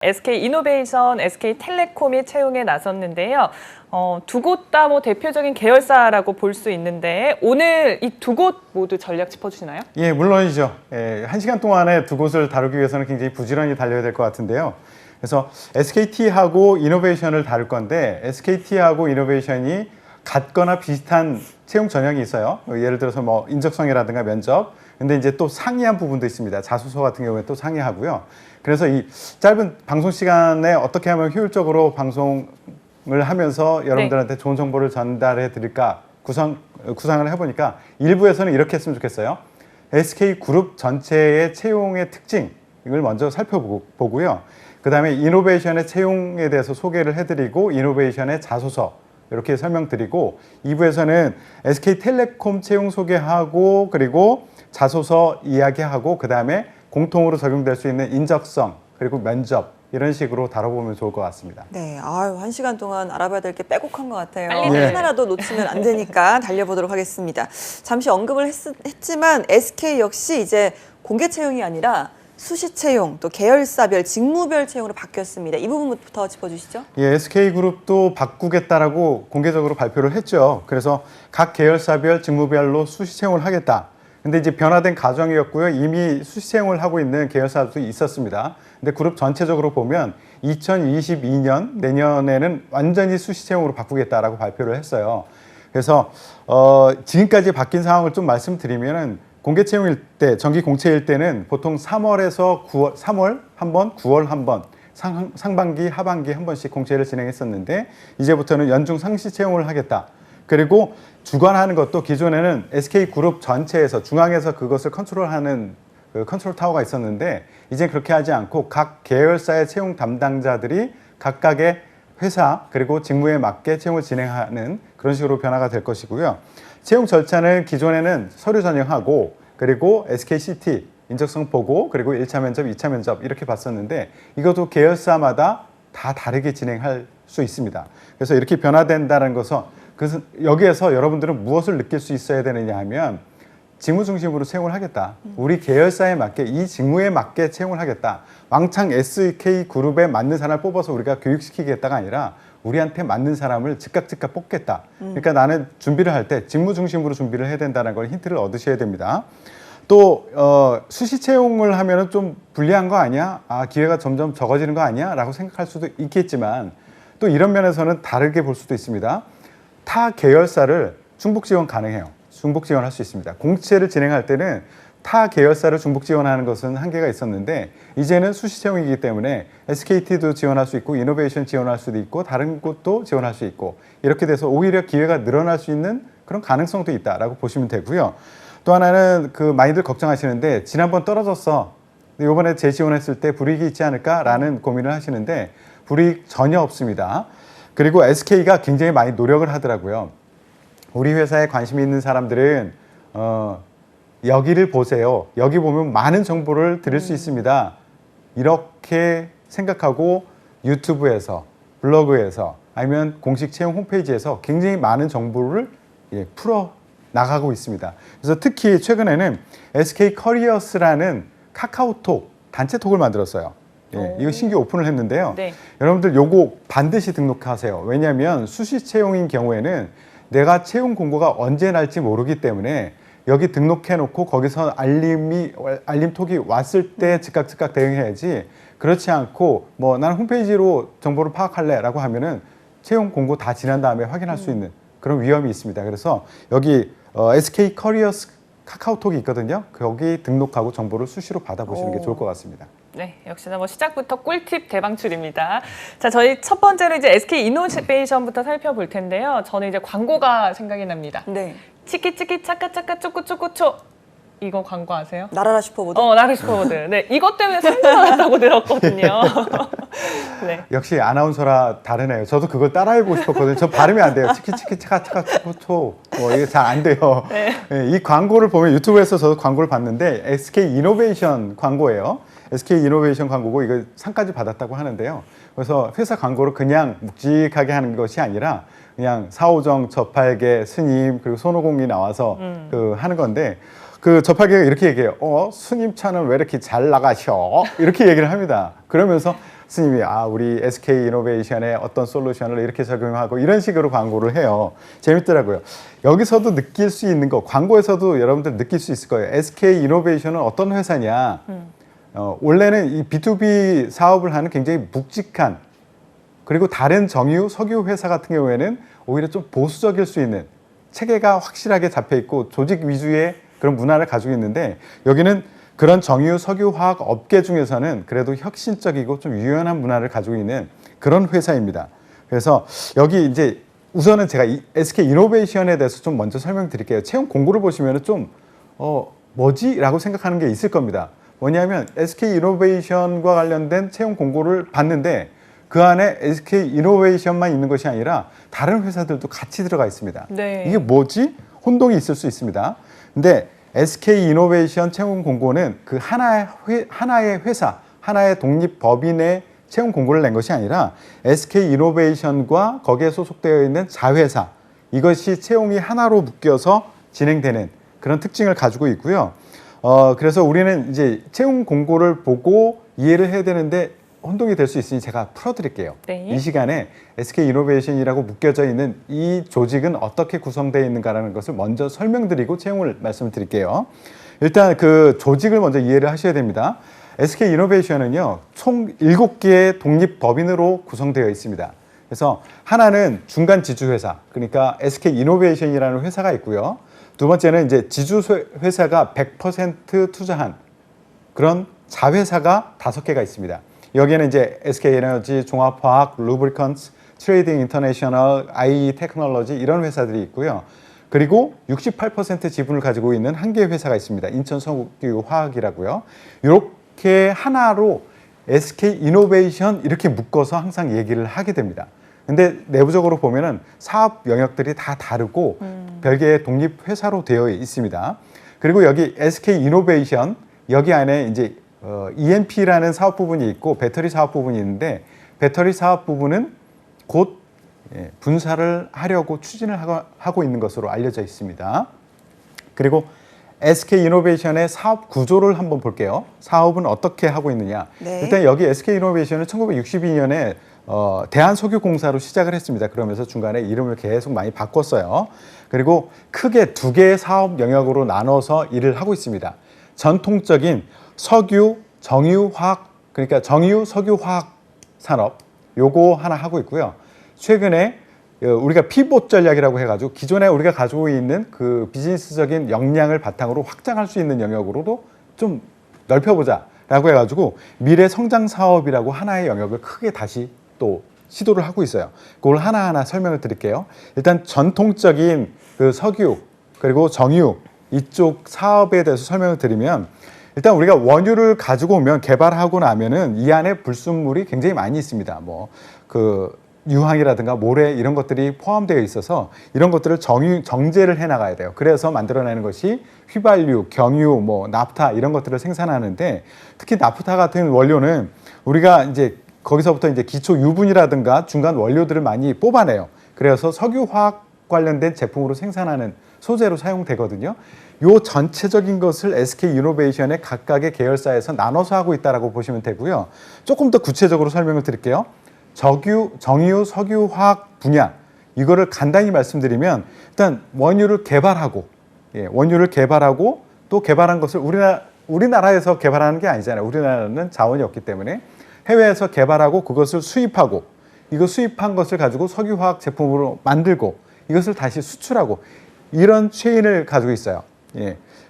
SK이노베이션, SK텔레콤이 채용에 나섰는데요. 두 곳 다 뭐 대표적인 계열사라고 볼 수 있는데 오늘 이 두 곳 모두 전략 짚어주시나요? 예, 물론이죠. 예, 1시간 동안에 두 곳을 다루기 위해서는 굉장히 부지런히 달려야 될 것 같은데요. 그래서 SKT하고 이노베이션을 다룰 건데 SKT하고 이노베이션이 같거나 비슷한 채용 전형이 있어요. 예를 들어서 뭐 인적성이라든가 면접. 근데 이제 또 상이한 부분도 있습니다. 자소서 같은 경우에 또 상이하고요. 그래서 이 짧은 방송 시간에 어떻게 하면 효율적으로 방송을 하면서 여러분들한테 좋은 정보를 전달해 드릴까 구상을 해보니까 일부에서는 이렇게 했으면 좋겠어요. SK그룹 전체의 채용의 특징 이걸 먼저 살펴보고요. 그 다음에 이노베이션의 채용에 대해서 소개를 해드리고 이노베이션의 자소서 이렇게 설명드리고 2부에서는 SK텔레콤 채용 소개하고 그리고 자소서 이야기하고 그 다음에 공통으로 적용될 수 있는 인적성 그리고 면접 이런 식으로 다뤄보면 좋을 것 같습니다. 네, 아유 1시간 동안 알아봐야 될 게 빼곡한 것 같아요. 네. 하나라도 놓치면 안 되니까 달려보도록 하겠습니다. 잠시 언급을 했지만 SK 역시 이제 공개 채용이 아니라 수시 채용, 또 계열사별, 직무별 채용으로 바뀌었습니다. 이 부분부터 짚어주시죠. 예, SK그룹도 바꾸겠다라고 공개적으로 발표를 했죠. 그래서 각 계열사별, 직무별로 수시 채용을 하겠다. 근데 이제 변화된 과정이었고요. 이미 수시 채용을 하고 있는 계열사도 있었습니다. 근데 그룹 전체적으로 보면 2022년 내년에는 완전히 수시 채용으로 바꾸겠다라고 발표를 했어요. 그래서 지금까지 바뀐 상황을 좀 말씀드리면은 공개 채용일 때, 정기 공채일 때는 보통 3월에서 9월, 3월 한 번, 9월 한 번, 상반기, 하반기 한 번씩 공채를 진행했었는데 이제부터는 연중 상시 채용을 하겠다. 그리고 주관하는 것도 기존에는 SK그룹 전체에서 중앙에서 그것을 컨트롤하는 그 컨트롤 타워가 있었는데 이제 그렇게 하지 않고 각 계열사의 채용 담당자들이 각각의 회사 그리고 직무에 맞게 채용을 진행하는 그런 식으로 변화가 될 것이고요. 채용 절차는 기존에는 서류 전형하고 그리고 SKCT 인적성 보고 그리고 1차 면접, 2차 면접 이렇게 봤었는데 이것도 계열사마다 다 다르게 진행할 수 있습니다. 그래서 이렇게 변화된다는 것은 그래서 여기에서 여러분들은 무엇을 느낄 수 있어야 되느냐 하면 직무 중심으로 채용을 하겠다. 우리 계열사에 맞게 이 직무에 맞게 채용을 하겠다. 왕창 SK그룹에 맞는 사람을 뽑아서 우리가 교육시키겠다가 아니라 우리한테 맞는 사람을 즉각 뽑겠다. 그러니까 나는 준비를 할 때 직무 중심으로 준비를 해야 된다는 걸 힌트를 얻으셔야 됩니다. 또 수시 채용을 하면은 좀 불리한 거 아니야? 아, 기회가 점점 적어지는 거 아니야? 라고 생각할 수도 있겠지만 또 이런 면에서는 다르게 볼 수도 있습니다. 타 계열사를 중복 지원 가능해요. 중복 지원할 수 있습니다. 공채를 진행할 때는 타 계열사를 중복 지원하는 것은 한계가 있었는데 이제는 수시 채용이기 때문에 SKT도 지원할 수 있고 이노베이션 지원할 수도 있고 다른 곳도 지원할 수 있고 이렇게 돼서 오히려 기회가 늘어날 수 있는 그런 가능성도 있다라고 보시면 되고요. 또 하나는 그 많이들 걱정하시는데 지난번 떨어졌어. 이번에 재지원했을 때 불이익이 있지 않을까라는 고민을 하시는데 불이익 전혀 없습니다. 그리고 SK가 굉장히 많이 노력을 하더라고요. 우리 회사에 관심이 있는 사람들은 여기를 보세요. 여기 보면 많은 정보를 들을 수 있습니다. 이렇게 생각하고 유튜브에서, 블로그에서 아니면 공식 채용 홈페이지에서 굉장히 많은 정보를 풀어 나가고 있습니다. 그래서 특히 최근에는 SK 커리어스라는 카카오톡 단체톡을 만들었어요. 예, 이거 신규 오픈을 했는데요. 네. 여러분들 요거 반드시 등록하세요. 왜냐하면 수시 채용인 경우에는 내가 채용 공고가 언제 날지 모르기 때문에 여기 등록해놓고 거기서 알림톡이 왔을 때 즉각 대응해야지 그렇지 않고 뭐 나는 홈페이지로 정보를 파악할래 라고 하면은 채용 공고 다 지난 다음에 확인할 수 있는 그런 위험이 있습니다. 그래서 여기 SK 커리어스 카카오톡이 있거든요. 거기 등록하고 정보를 수시로 받아보시는 게 좋을 것 같습니다. 네, 역시나 뭐 시작부터 꿀팁 대방출입니다. 자, 저희 첫 번째로 이제 SK 이노베이션부터 살펴볼 텐데요. 저는 이제 광고가 생각이 납니다. 네. 치키치키 차카차카 쪼꾸쪼꾸쪼 이거 광고 아세요? 나라라 슈퍼보드. 나라 슈퍼보드. 네, 이것 때문에 상도 나왔다고 들었거든요. 네. 역시 아나운서라 다르네요. 저도 그걸 따라해보고 싶었거든요. 저 발음이 안 돼요. 치키치키 차카차카 초초 이게 잘 안 돼요. 네. 네, 이 광고를 보면 유튜브에서 저도 광고를 봤는데 SK 이노베이션 광고예요. SK 이노베이션 광고고 이거 상까지 받았다고 하는데요. 그래서 회사 광고를 그냥 묵직하게 하는 것이 아니라 그냥 사오정, 저팔계, 스님 그리고 손오공이 나와서 그 하는 건데 그 저팔계가 이렇게 얘기해요. 스님 차는 왜 이렇게 잘 나가셔? 이렇게 얘기를 합니다. 그러면서 스님이 우리 SK 이노베이션의 어떤 솔루션을 이렇게 적용하고 이런 식으로 광고를 해요. 재밌더라고요. 여기서도 느낄 수 있는 거, 광고에서도 여러분들 느낄 수 있을 거예요. SK 이노베이션은 어떤 회사냐? 원래는 이 B2B 사업을 하는 굉장히 묵직한, 그리고 다른 정유, 석유 회사 같은 경우에는 오히려 좀 보수적일 수 있는, 체계가 확실하게 잡혀 있고 조직 위주의 그런 문화를 가지고 있는데, 여기는 그런 정유, 석유, 화학 업계 중에서는 그래도 혁신적이고 좀 유연한 문화를 가지고 있는 그런 회사입니다. 그래서 여기 이제 우선은 제가 이 SK 이노베이션에 대해서 좀 먼저 설명드릴게요. 채용 공고를 보시면 좀 뭐지? 라고 생각하는 게 있을 겁니다. 뭐냐면 SK 이노베이션과 관련된 채용 공고를 봤는데 그 안에 SK 이노베이션만 있는 것이 아니라 다른 회사들도 같이 들어가 있습니다. 네. 이게 뭐지? 혼동이 있을 수 있습니다. 근데 SK 이노베이션 채용 공고는 그 하나의 회사, 하나의 독립 법인의 채용 공고를 낸 것이 아니라 SK 이노베이션과 거기에 소속되어 있는 자회사, 이것이 채용이 하나로 묶여서 진행되는 그런 특징을 가지고 있고요. 그래서 우리는 이제 채용 공고를 보고 이해를 해야 되는데 혼동이 될 수 있으니 제가 풀어드릴게요. 네. 이 시간에 SK 이노베이션이라고 묶여져 있는 이 조직은 어떻게 구성되어 있는가라는 것을 먼저 설명드리고 채용을 말씀을 드릴게요. 일단 그 조직을 먼저 이해를 하셔야 됩니다. SK 이노베이션은요, 총 7개의 독립 법인으로 구성되어 있습니다. 그래서 하나는 중간 지주회사, 그러니까 SK 이노베이션이라는 회사가 있고요. 두 번째는 이제 지주회사가 100% 투자한 그런 자회사가 5개가 있습니다. 여기에는 이제 SK에너지, 종합화학, 루브리컨트, 트레이딩 인터내셔널, IE 테크놀로지 이런 회사들이 있고요. 그리고 68% 지분을 가지고 있는 한 개의 회사가 있습니다. 인천석유화학이라고요. 이렇게 하나로 SK 이노베이션 이렇게 묶어서 항상 얘기를 하게 됩니다. 근데 내부적으로 보면은 사업 영역들이 다 다르고 별개의 독립 회사로 되어 있습니다. 그리고 여기 SK 이노베이션 여기 안에 이제 EMP라는 사업 부분이 있고 배터리 사업 부분이 있는데, 배터리 사업 부분은 곧 분사를 하려고 추진을 하고 있는 것으로 알려져 있습니다. 그리고 SK 이노베이션의 사업 구조를 한번 볼게요. 사업은 어떻게 하고 있느냐. 네. 일단 여기 SK 이노베이션은 1962년에 대한석유공사로 시작을 했습니다. 그러면서 중간에 이름을 계속 많이 바꿨어요. 그리고 크게 2개의 사업 영역으로 나눠서 일을 하고 있습니다. 전통적인 석유, 정유, 화학, 그러니까 정유, 석유, 화학 산업 요거 하나 하고 있고요. 최근에 우리가 피봇 전략이라고 해가지고 기존에 우리가 가지고 있는 그 비즈니스적인 역량을 바탕으로 확장할 수 있는 영역으로도 좀 넓혀보자라고 해가지고 미래 성장 사업이라고 하나의 영역을 크게 다시 또 시도를 하고 있어요. 그걸 하나하나 설명을 드릴게요. 일단 전통적인 그 석유 그리고 정유 이쪽 사업에 대해서 설명을 드리면, 일단 우리가 원유를 가지고 오면 개발하고 나면은 이 안에 불순물이 굉장히 많이 있습니다. 뭐 그 유황이라든가 모래 이런 것들이 포함되어 있어서 이런 것들을 정제를 해 나가야 돼요. 그래서 만들어내는 것이 휘발유, 경유, 뭐 나프타 이런 것들을 생산하는데, 특히 나프타 같은 원료는 우리가 이제 거기서부터 이제 기초 유분이라든가 중간 원료들을 많이 뽑아내요. 그래서 석유화학 관련된 제품으로 생산하는 소재로 사용되거든요. 요 전체적인 것을 SK 이노베이션의 각각의 계열사에서 나눠서 하고 있다라고 보시면 되고요. 조금 더 구체적으로 설명을 드릴게요. 정유, 석유화학 분야 이거를 간단히 말씀드리면, 일단 원유를 개발하고 또 개발한 것을 우리나라에서 개발하는 게 아니잖아요. 우리나라는 자원이 없기 때문에 해외에서 개발하고 그것을 수입하고, 이거 수입한 것을 가지고 석유화학 제품으로 만들고 이것을 다시 수출하고, 이런 체인을 가지고 있어요.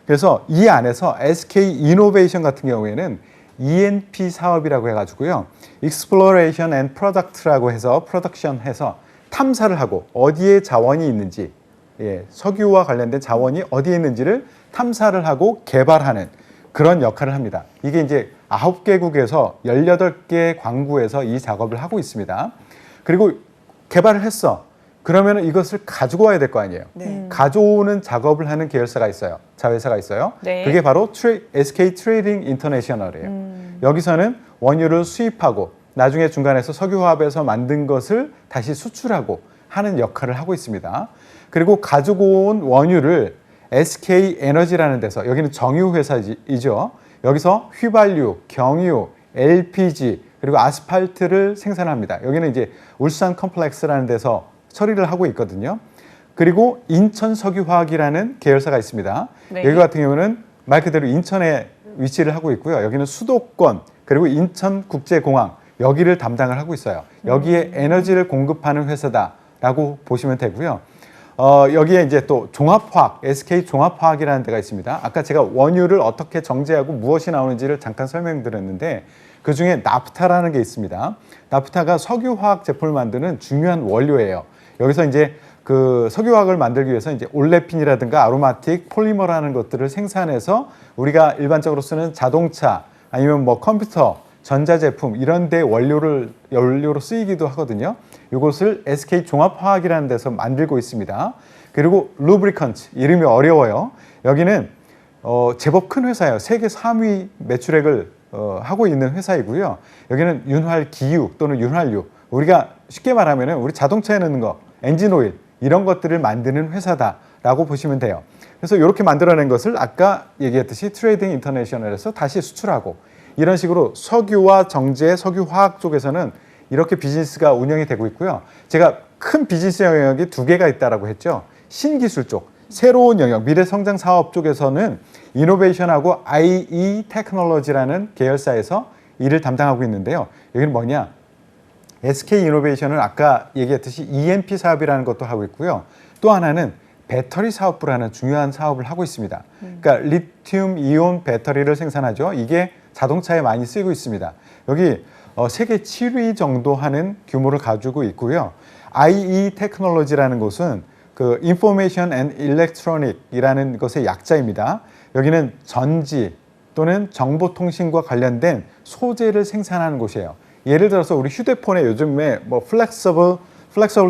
그래서 이 안에서 SK 이노베이션 같은 경우에는 ENP 사업이라고 해가지고요, Exploration and Product라고 해서 프로덕션 해서 탐사를 하고 어디에 자원이 있는지, 석유와 관련된 자원이 어디에 있는지를 탐사를 하고 개발하는 그런 역할을 합니다. 이게 이제 9개국에서 18개 광구에서 이 작업을 하고 있습니다. 그리고 개발을 했어. 그러면 이것을 가지고 와야 될 거 아니에요. 네. 가져오는 작업을 하는 계열사가 있어요. 자회사가 있어요. 네. 그게 바로 SK 트레이딩 인터내셔널이에요. 여기서는 원유를 수입하고 나중에 중간에서 석유화합에서 만든 것을 다시 수출하고 하는 역할을 하고 있습니다. 그리고 가지고 온 원유를 SK 에너지라는 데서, 여기는 정유 회사이죠. 여기서 휘발유, 경유, LPG, 그리고 아스팔트를 생산합니다. 여기는 이제 울산 컴플렉스라는 데서 처리를 하고 있거든요. 그리고 인천석유화학이라는 계열사가 있습니다. 네. 여기 같은 경우는 말 그대로 인천에 위치를 하고 있고요. 여기는 수도권 그리고 인천국제공항 여기를 담당을 하고 있어요. 여기에 에너지를 공급하는 회사다라고 보시면 되고요. 여기에 이제 또 종합화학, SK 종합화학이라는 데가 있습니다. 아까 제가 원유를 어떻게 정제하고 무엇이 나오는지를 잠깐 설명드렸는데 그 중에 나프타라는 게 있습니다. 나프타가 석유화학 제품을 만드는 중요한 원료예요. 여기서 이제 그 석유화학을 만들기 위해서 이제 올레핀이라든가 아로마틱, 폴리머라는 것들을 생산해서 우리가 일반적으로 쓰는 자동차 아니면 뭐 컴퓨터, 전자제품 이런 데 연료로 쓰이기도 하거든요. 이것을 SK 종합화학이라는 데서 만들고 있습니다. 그리고 루브리컨트, 이름이 어려워요. 여기는 제법 큰 회사예요. 세계 3위 매출액을 하고 있는 회사이고요. 여기는 윤활기유 또는 윤활유, 우리가 쉽게 말하면 우리 자동차에 넣는 거, 엔진오일 이런 것들을 만드는 회사다라고 보시면 돼요. 그래서 이렇게 만들어낸 것을 아까 얘기했듯이 트레이딩 인터내셔널에서 다시 수출하고 이런 식으로 석유와 정제, 석유화학 쪽에서는 이렇게 비즈니스가 운영이 되고 있고요. 제가 큰 비즈니스 영역이 2개가 있다라고 했죠. 신기술 쪽, 새로운 영역, 미래 성장 사업 쪽에서는 이노베이션하고 IE 테크놀로지라는 계열사에서 일을 담당하고 있는데요. 여기는 뭐냐? SK 이노베이션은 아까 얘기했듯이 EMP 사업이라는 것도 하고 있고요. 또 하나는 배터리 사업부라는 중요한 사업을 하고 있습니다. 그러니까 리튬 이온 배터리를 생산하죠. 이게 자동차에 많이 쓰이고 있습니다. 여기 세계 7위 정도 하는 규모를 가지고 있고요. IE 테크놀로지라는 곳은 그 Information and Electronic이라는 것의 약자입니다. 여기는 전지 또는 정보통신과 관련된 소재를 생산하는 곳이에요. 예를 들어서 우리 휴대폰에 요즘에 뭐 플렉서블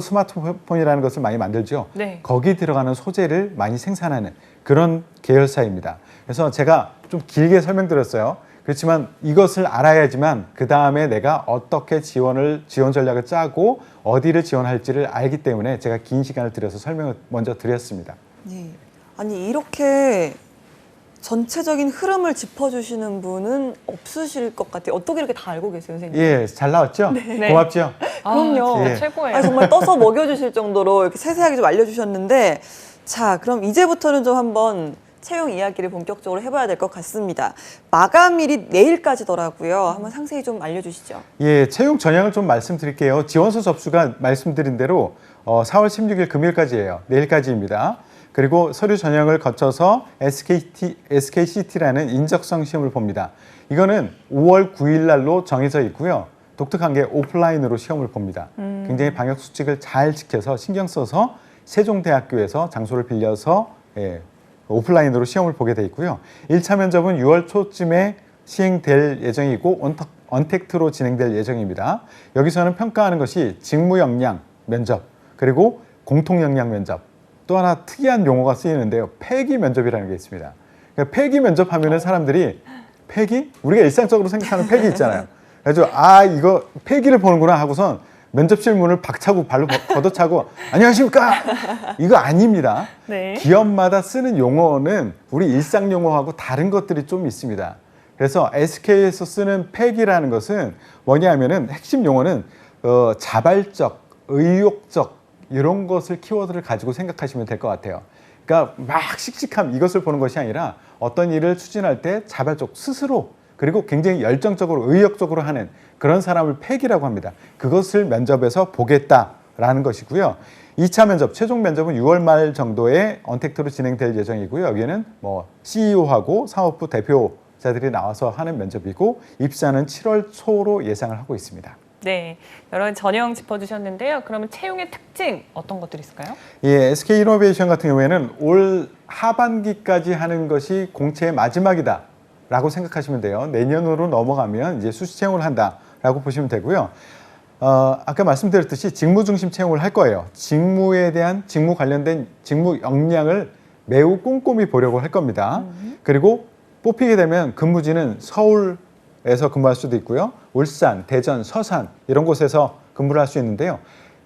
스마트폰이라는 것을 많이 만들죠. 네. 거기 들어가는 소재를 많이 생산하는 그런 계열사입니다. 그래서 제가 좀 길게 설명드렸어요. 그렇지만 이것을 알아야지만 그 다음에 내가 어떻게 지원 전략을 짜고 어디를 지원할지를 알기 때문에 제가 긴 시간을 들여서 설명을 먼저 드렸습니다. 네. 아니 이렇게 전체적인 흐름을 짚어주시는 분은 없으실 것 같아요. 어떻게 이렇게 다 알고 계세요, 선생님? 예, 잘 나왔죠? 네. 고맙죠? 그럼요. 진짜 예. 최고예요. 아니, 정말 떠서 먹여주실 정도로 이렇게 세세하게 좀 알려주셨는데, 자, 그럼 이제부터는 좀 한번 채용 이야기를 본격적으로 해봐야 될 것 같습니다. 마감일이 내일까지더라고요. 한번 상세히 좀 알려주시죠. 예, 채용 전형을 좀 말씀드릴게요. 지원서 접수가 말씀드린 대로 4월 16일 금요일까지예요. 내일까지입니다. 그리고 서류 전형을 거쳐서 SKCT라는 인적성 시험을 봅니다. 이거는 5월 9일 날로 정해져 있고요. 독특한 게 오프라인으로 시험을 봅니다. 굉장히 방역 수칙을 잘 지켜서 신경 써서 세종대학교에서 장소를 빌려서 오프라인으로 시험을 보게 돼 있고요. 1차 면접은 6월 초쯤에 시행될 예정이고 언택트로 진행될 예정입니다. 여기서는 평가하는 것이 직무 역량 면접, 그리고 공통 역량 면접, 또 하나 특이한 용어가 쓰이는데요. 폐기 면접이라는 게 있습니다. 그러니까 폐기 면접하면은 사람들이 폐기? 우리가 일상적으로 생각하는 폐기 있잖아요. 그래서 이거 폐기를 보는구나 하고선 면접실 문을 박차고 발로 걷어차고 안녕하십니까? 이거 아닙니다. 네. 기업마다 쓰는 용어는 우리 일상 용어하고 다른 것들이 좀 있습니다. 그래서 SK에서 쓰는 폐기라는 것은 뭐냐면은 핵심 용어는 자발적, 의욕적 이런 것을 키워드를 가지고 생각하시면 될 것 같아요. 그러니까 막 씩씩함 이것을 보는 것이 아니라 어떤 일을 추진할 때 자발적 스스로 그리고 굉장히 열정적으로 의욕적으로 하는 그런 사람을 폐기라고 합니다. 그것을 면접에서 보겠다라는 것이고요. 2차 면접, 최종 면접은 6월 말 정도에 언택트로 진행될 예정이고요. 여기에는 뭐 CEO하고 사업부 대표자들이 나와서 하는 면접이고 입사는 7월 초로 예상을 하고 있습니다. 네, 여러 전형 짚어주셨는데요. 그러면 채용의 특징 어떤 것들이 있을까요? 예, SK 이노베이션 같은 경우에는 올 하반기까지 하는 것이 공채의 마지막이다라고 생각하시면 돼요. 내년으로 넘어가면 이제 수시 채용을 한다라고 보시면 되고요. 아까 말씀드렸듯이 직무 중심 채용을 할 거예요. 직무에 대한 직무 관련된 직무 역량을 매우 꼼꼼히 보려고 할 겁니다. 그리고 뽑히게 되면 근무지는 서울에서 근무할 수도 있고요. 울산, 대전, 서산 이런 곳에서 근무를 할 수 있는데요.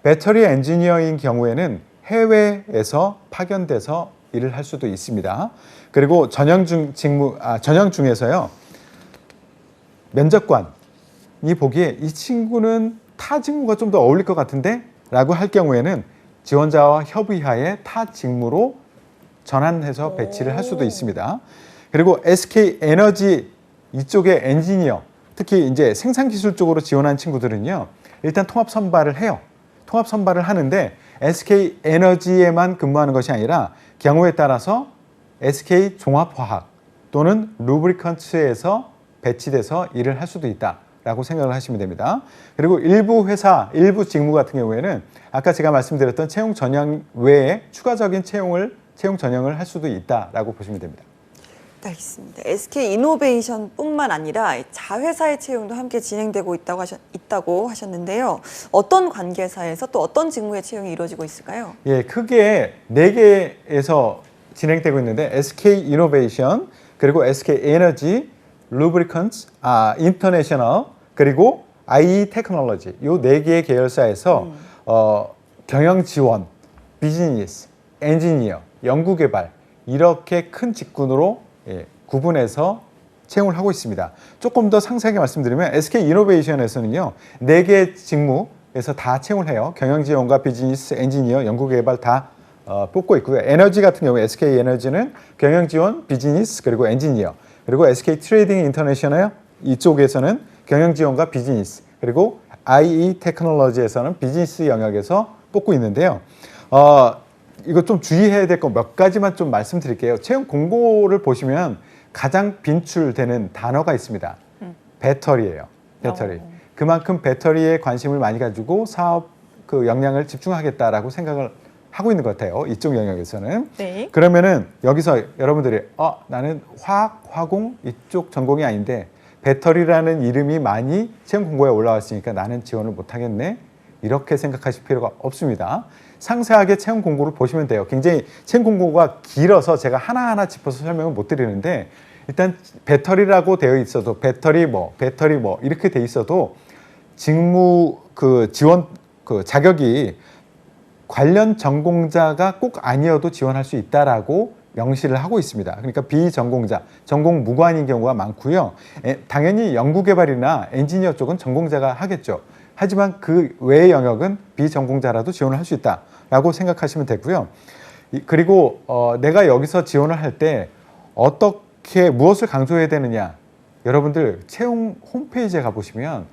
배터리 엔지니어인 경우에는 해외에서 파견돼서 일을 할 수도 있습니다. 그리고 전형 중에서요. 면접관, 지원이 보기에 이 친구는 타 직무가 좀 더 어울릴 것 같은데? 라고 할 경우에는 지원자와 협의하에 타 직무로 전환해서 배치를 할 수도 있습니다. 그리고 SK 에너지 이쪽에 엔지니어, 특히 이제 생산 기술 쪽으로 지원한 친구들은요, 일단 통합 선발을 해요. 통합 선발을 하는데 SK 에너지에만 근무하는 것이 아니라 경우에 따라서 SK 종합화학 또는 루브리컨츠에서 배치돼서 일을 할 수도 있다라고 생각을 하시면 됩니다. 그리고 일부 회사, 일부 직무 같은 경우에는 아까 제가 말씀드렸던 채용 전형 외에 추가적인 채용 전형을 할 수도 있다라고 보시면 됩니다. 네, 알겠습니다. SK 이노베이션뿐만 아니라 자회사의 채용도 함께 진행되고 있다고 하셨는데요. 어떤 관계사에서 또 어떤 직무의 채용이 이루어지고 있을까요? 예, 크게 4개에서 진행되고 있는데 SK 이노베이션, 그리고 SK 에너지, 루브리컨츠, 인터내셔널, 그리고 IE 테크놀로지 이 4개의 계열사에서 경영 지원, 비즈니스, 엔지니어, 연구개발 이렇게 큰 직군으로 구분해서 채용을 하고 있습니다. 조금 더 상세하게 말씀드리면 SK 이노베이션에서는요, 4개 직무에서 다 채용을 해요. 경영지원과 비즈니스, 엔지니어, 연구개발 다 뽑고 있고요. 에너지 같은 경우에 SK 에너지는 경영지원, 비즈니스, 그리고 엔지니어, 그리고 SK 트레이딩 인터내셔널 이쪽에서는 경영지원과 비즈니스, 그리고 IE 테크놀로지에서는 비즈니스 영역에서 뽑고 있는데요. 이거 좀 주의해야 될 거 몇 가지만 좀 말씀드릴게요. 채용 공고를 보시면 가장 빈출되는 단어가 있습니다. 배터리예요. 배터리. 그만큼 배터리에 관심을 많이 가지고 사업 그 역량을 집중하겠다라고 생각을 하고 있는 것 같아요. 이쪽 영역에서는. 네. 그러면은 여기서 여러분들이 나는 화학, 화공 이쪽 전공이 아닌데 배터리라는 이름이 많이 채용 공고에 올라왔으니까 나는 지원을 못하겠네. 이렇게 생각하실 필요가 없습니다. 상세하게 채용 공고를 보시면 돼요. 굉장히 채용 공고가 길어서 제가 하나하나 짚어서 설명을 못 드리는데 일단 배터리라고 되어 있어도 배터리 뭐 이렇게 돼 있어도 직무 그 지원 그 자격이 관련 전공자가 꼭 아니어도 지원할 수 있다라고 명시를 하고 있습니다. 그러니까 비전공자, 전공 무관인 경우가 많고요. 당연히 연구개발이나 엔지니어 쪽은 전공자가 하겠죠. 하지만 그 외의 영역은 비전공자라도 지원을 할 수 있다라고 생각하시면 되고요. 그리고 내가 여기서 지원을 할 때 어떻게 무엇을 강조해야 되느냐, 여러분들 채용 홈페이지에 가보시면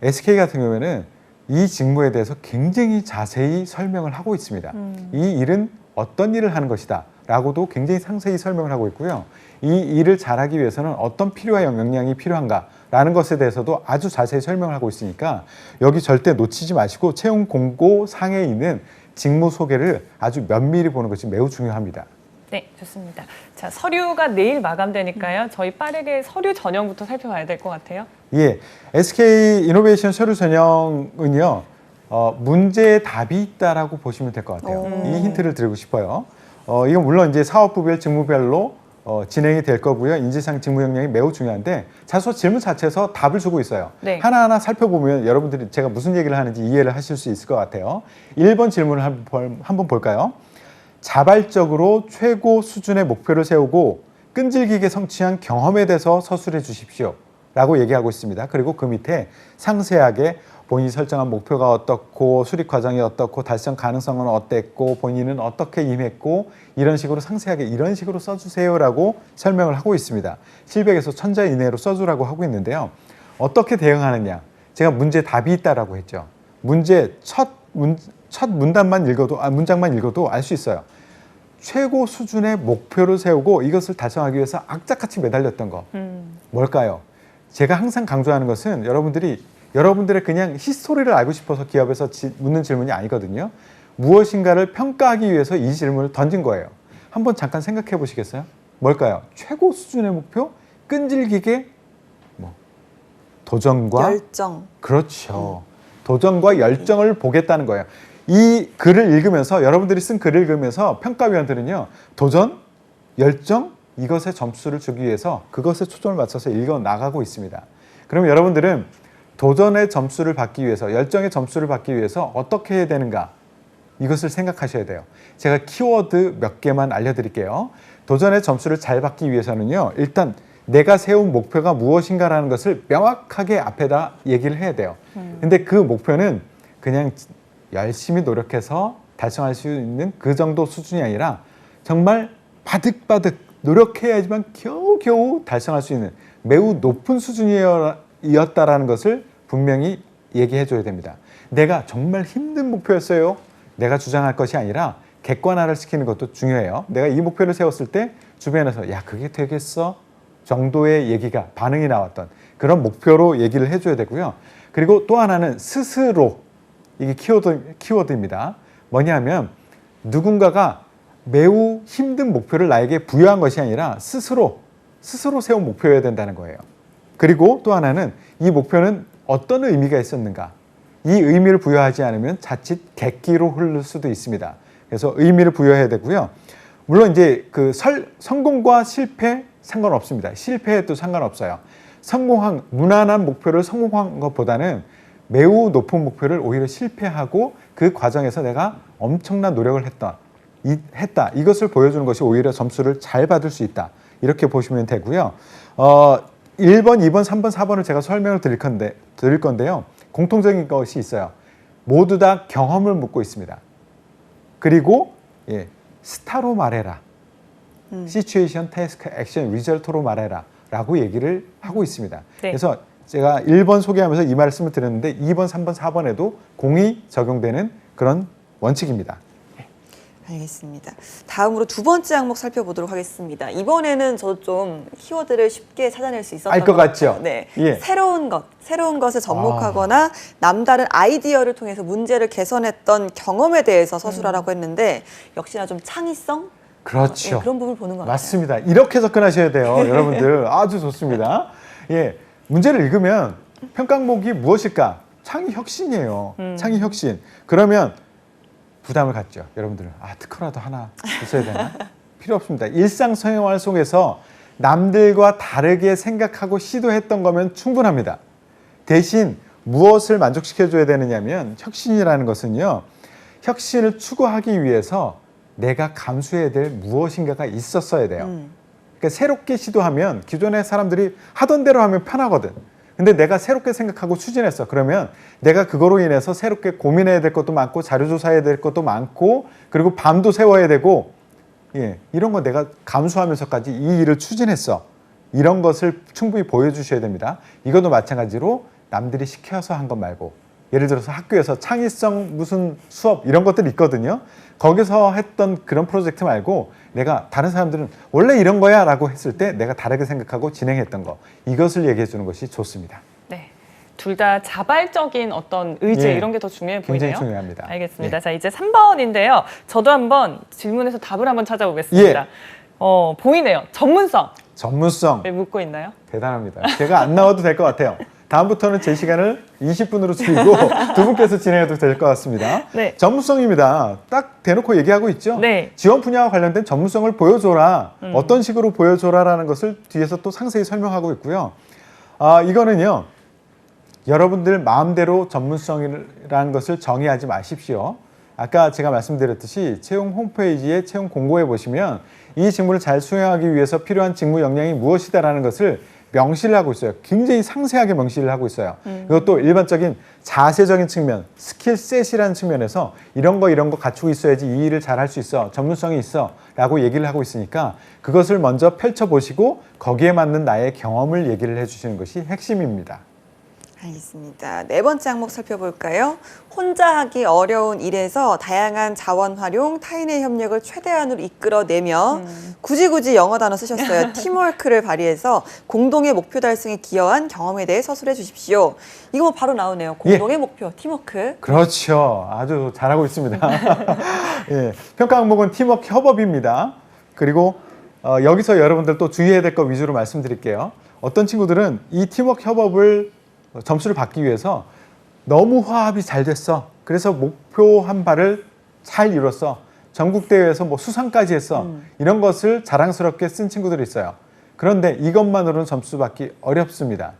SK 같은 경우에는 이 직무에 대해서 굉장히 자세히 설명을 하고 있습니다. 이 일은 어떤 일을 하는 것이다 라고도 굉장히 상세히 설명을 하고 있고요. 이 일을 잘하기 위해서는 어떤 필요와 역량이 필요한가 라는 것에 대해서도 아주 자세히 설명을 하고 있으니까 여기 절대 놓치지 마시고 채용 공고 상에 있는 직무 소개를 아주 면밀히 보는 것이 매우 중요합니다. 네, 좋습니다. 자, 서류가 내일 마감되니까요. 저희 빠르게 서류 전형부터 살펴봐야 될 것 같아요. 예, SK 이노베이션 서류 전형은요, 문제에 답이 있다라고 보시면 될 것 같아요. 이 힌트를 드리고 싶어요. 이건 물론 이제 사업부별, 직무별로 진행이 될 거고요. 인지상 직무 역량이 매우 중요한데 자소 질문 자체에서 답을 주고 있어요. 네. 하나하나 살펴보면 여러분들이 제가 무슨 얘기를 하는지 이해를 하실 수 있을 것 같아요. 1번 질문을 한번 볼까요? 자발적으로 최고 수준의 목표를 세우고 끈질기게 성취한 경험에 대해서 서술해 주십시오 라고 얘기하고 있습니다. 그리고 그 밑에 상세하게 본인이 설정한 목표가 어떻고 수립 과정이 어떻고 달성 가능성은 어땠고 본인은 어떻게 임했고 이런 식으로 상세하게 이런 식으로 써주세요라고 설명을 하고 있습니다. 700에서 1000자 이내로 써주라고 하고 있는데요. 어떻게 대응하느냐? 제가 문제 답이 있다라고 했죠. 문제 첫 문단만 읽어도 문장만 읽어도 알 수 있어요. 최고 수준의 목표를 세우고 이것을 달성하기 위해서 악착같이 매달렸던 거 뭘까요? 제가 항상 강조하는 것은 여러분들의 그냥 히스토리를 알고 싶어서 기업에서 묻는 질문이 아니거든요. 무엇인가를 평가하기 위해서 이 질문을 던진 거예요. 한번 잠깐 생각해 보시겠어요? 뭘까요? 최고 수준의 목표? 끈질기게 도전과 열정. 그렇죠. 도전과 열정을 보겠다는 거예요. 이 글을 읽으면서 여러분들이 쓴 글을 읽으면서 평가위원들은요. 도전, 열정 이것에 점수를 주기 위해서 그것에 초점을 맞춰서 읽어 나가고 있습니다. 그럼 여러분들은 도전의 점수를 받기 위해서 열정의 점수를 받기 위해서 어떻게 해야 되는가 이것을 생각하셔야 돼요. 제가 키워드 몇 개만 알려드릴게요. 도전의 점수를 잘 받기 위해서는요. 일단 내가 세운 목표가 무엇인가라는 것을 명확하게 앞에다 얘기를 해야 돼요. 근데 그 목표는 그냥 열심히 노력해서 달성할 수 있는 그 정도 수준이 아니라 정말 바득바득 노력해야지만 겨우겨우 달성할 수 있는 매우 높은 수준이었다라는 것을 분명히 얘기해 줘야 됩니다. 내가 정말 힘든 목표였어요. 내가 주장할 것이 아니라 객관화를 시키는 것도 중요해요. 내가 이 목표를 세웠을 때 주변에서 야 그게 되겠어? 정도의 얘기가 반응이 나왔던 그런 목표로 얘기를 해줘야 되고요. 그리고 또 하나는 스스로 이게 키워드입니다. 뭐냐면 누군가가 매우 힘든 목표를 나에게 부여한 것이 아니라 스스로 세운 목표여야 된다는 거예요. 그리고 또 하나는 이 목표는 어떤 의미가 있었는가? 이 의미를 부여하지 않으면 자칫 객기로 흐를 수도 있습니다. 그래서 의미를 부여해야 되고요. 물론 이제 그 성공과 실패 상관없습니다. 실패해도 상관없어요. 무난한 목표를 성공한 것보다는 매우 높은 목표를 오히려 실패하고 그 과정에서 내가 엄청난 노력을 했다. 이것을 보여주는 것이 오히려 점수를 잘 받을 수 있다. 이렇게 보시면 되고요. 1번, 2번, 3번, 4번을 제가 설명을 드릴 건데요. 공통적인 것이 있어요. 모두 다 경험을 묻고 있습니다. 그리고 스타로 말해라. 시츄에이션, 태스크, 액션, 리절트로 말해라 라고 얘기를 하고 있습니다. 네. 그래서 제가 1번 소개하면서 이 말씀을 드렸는데 2번, 3번, 4번에도 공이 적용되는 그런 원칙입니다. 알겠습니다. 다음으로 두 번째 항목 살펴보도록 하겠습니다. 이번에는 저도 좀 키워드를 쉽게 찾아낼 수 있었던 알 것 같죠? 네, 예. 새로운 것에 접목하거나 남다른 아이디어를 통해서 문제를 개선했던 경험에 대해서 서술하라고 했는데 역시나 좀 창의성? 그렇죠. 그런 부분을 보는 것 같아요. 맞습니다. 이렇게 접근하셔야 돼요. 여러분들 아주 좋습니다. 문제를 읽으면 평가 항목이 무엇일까? 창의 혁신이에요. 창의 혁신. 그러면 부담을 갖죠. 여러분들 특허라도 하나 있어야 되나? 필요 없습니다. 일상생활 속에서 남들과 다르게 생각하고 시도했던 거면 충분합니다. 대신 무엇을 만족시켜줘야 되느냐면 혁신이라는 것은요. 혁신을 추구하기 위해서 내가 감수해야 될 무엇인가가 있었어야 돼요. 그러니까 새롭게 시도하면 기존의 사람들이 하던 대로 하면 편하거든. 근데 내가 새롭게 생각하고 추진했어. 그러면 내가 그거로 인해서 새롭게 고민해야 될 것도 많고 자료 조사해야 될 것도 많고 그리고 밤도 새워야 되고 이런 거 내가 감수하면서까지 이 일을 추진했어. 이런 것을 충분히 보여주셔야 됩니다. 이것도 마찬가지로 남들이 시켜서 한 것 말고 예를 들어서 학교에서 창의성 무슨 수업 이런 것들이 있거든요. 거기서 했던 그런 프로젝트 말고 내가 다른 사람들은 원래 이런 거야 라고 했을 때 내가 다르게 생각하고 진행했던 거 이것을 얘기해 주는 것이 좋습니다. 네. 둘 다 자발적인 어떤 의지 이런 게 더 중요해 보이네요. 굉장히 중요합니다. 알겠습니다. 자, 이제 3번인데요. 저도 한번 질문에서 답을 한번 찾아보겠습니다. 보이네요. 전문성. 왜 묻고 있나요? 대단합니다. 제가 안 나와도 될 것 같아요. 다음부터는 제 시간을 20분으로 줄이고 두 분께서 진행해도 될 것 같습니다. 네. 전문성입니다. 딱 대놓고 얘기하고 있죠. 네. 지원 분야와 관련된 전문성을 보여줘라. 어떤 식으로 보여줘라라는 것을 뒤에서 또 상세히 설명하고 있고요. 이거는요. 여러분들 마음대로 전문성이라는 것을 정의하지 마십시오. 아까 제가 말씀드렸듯이 채용 홈페이지에 채용 공고에 보시면 이 직무를 잘 수행하기 위해서 필요한 직무 역량이 무엇이다라는 것을 명시를 하고 있어요. 굉장히 상세하게 명시를 하고 있어요. 이것도 일반적인 자세적인 측면, 스킬셋이라는 측면에서 이런 거 갖추고 있어야지 이 일을 잘 할 수 있어. 전문성이 있어. 라고 얘기를 하고 있으니까 그것을 먼저 펼쳐보시고 거기에 맞는 나의 경험을 얘기를 해주시는 것이 핵심입니다. 알겠습니다. 네 번째 항목 살펴볼까요? 혼자 하기 어려운 일에서 다양한 자원 활용, 타인의 협력을 최대한으로 이끌어내며 굳이 영어 단어 쓰셨어요. 팀워크를 발휘해서 공동의 목표 달성에 기여한 경험에 대해 서술해 주십시오. 이거 바로 나오네요. 공동의 목표, 팀워크. 그렇죠. 아주 잘하고 있습니다. 평가 항목은 팀워크 협업입니다. 그리고 여기서 여러분들 또 주의해야 될 거 위주로 말씀드릴게요. 어떤 친구들은 이 팀워크 협업을 점수를 받기 위해서 너무 화합이 잘 됐어. 그래서 목표한 바를 잘 이뤘어. 전국대회에서 수상까지 했어. 이런 것을 자랑스럽게 쓴 친구들이 있어요. 그런데 이것만으로는 점수 받기 어렵습니다.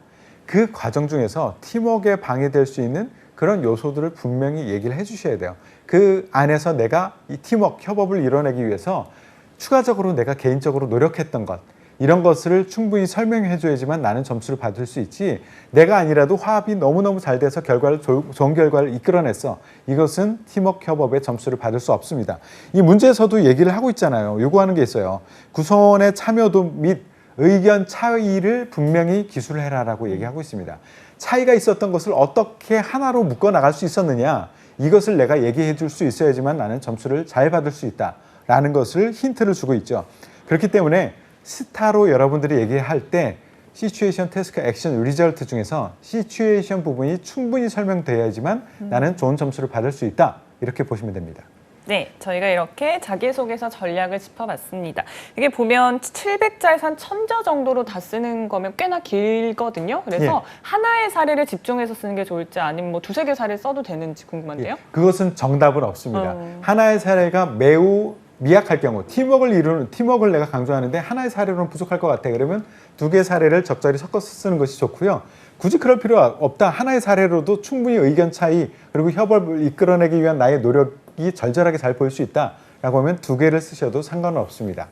그 과정 중에서 팀워크에 방해될 수 있는 그런 요소들을 분명히 얘기를 해주셔야 돼요. 그 안에서 내가 이 팀워크, 협업을 이뤄내기 위해서 추가적으로 내가 개인적으로 노력했던 것, 이런 것을 충분히 설명해 줘야지만 나는 점수를 받을 수 있지, 내가 아니라도 화합이 너무너무 잘 돼서 좋은 결과를 이끌어냈어, 이것은 팀워크 협업의 점수를 받을 수 없습니다. 이 문제에서도 얘기를 하고 있잖아요. 요구하는 게 있어요. 구성원의 참여도 및 의견 차이를 분명히 기술해라라고 얘기하고 있습니다. 차이가 있었던 것을 어떻게 하나로 묶어 나갈 수 있었느냐, 이것을 내가 얘기해 줄 수 있어야지만 나는 점수를 잘 받을 수 있다라는 것을 힌트를 주고 있죠. 그렇기 때문에 스타로 여러분들이 얘기할 때 시츄에이션, 태스크, 액션, 리절트 중에서 시츄에이션 부분이 충분히 설명돼야지만 나는 좋은 점수를 받을 수 있다, 이렇게 보시면 됩니다. 네, 저희가 이렇게 자기소개서 전략을 짚어봤습니다. 이게 보면 700자에서 한 1000자 정도로 다 쓰는 거면 꽤나 길거든요. 그래서 예. 하나의 사례를 집중해서 쓰는 게 좋을지 아니면 뭐 두세 개 사례 써도 되는지 궁금한데요. 예, 그것은 정답은 없습니다. 하나의 사례가 매우 미약할 경우, 팀워크를 내가 강조하는데 하나의 사례로는 부족할 것 같아. 그러면 두 개 사례를 적절히 섞어서 쓰는 것이 좋고요. 굳이 그럴 필요 없다. 하나의 사례로도 충분히 의견 차이 그리고 협업을 이끌어내기 위한 나의 노력이 절절하게 잘 보일 수 있다라고 하면 두 개를 쓰셔도 상관은 없습니다.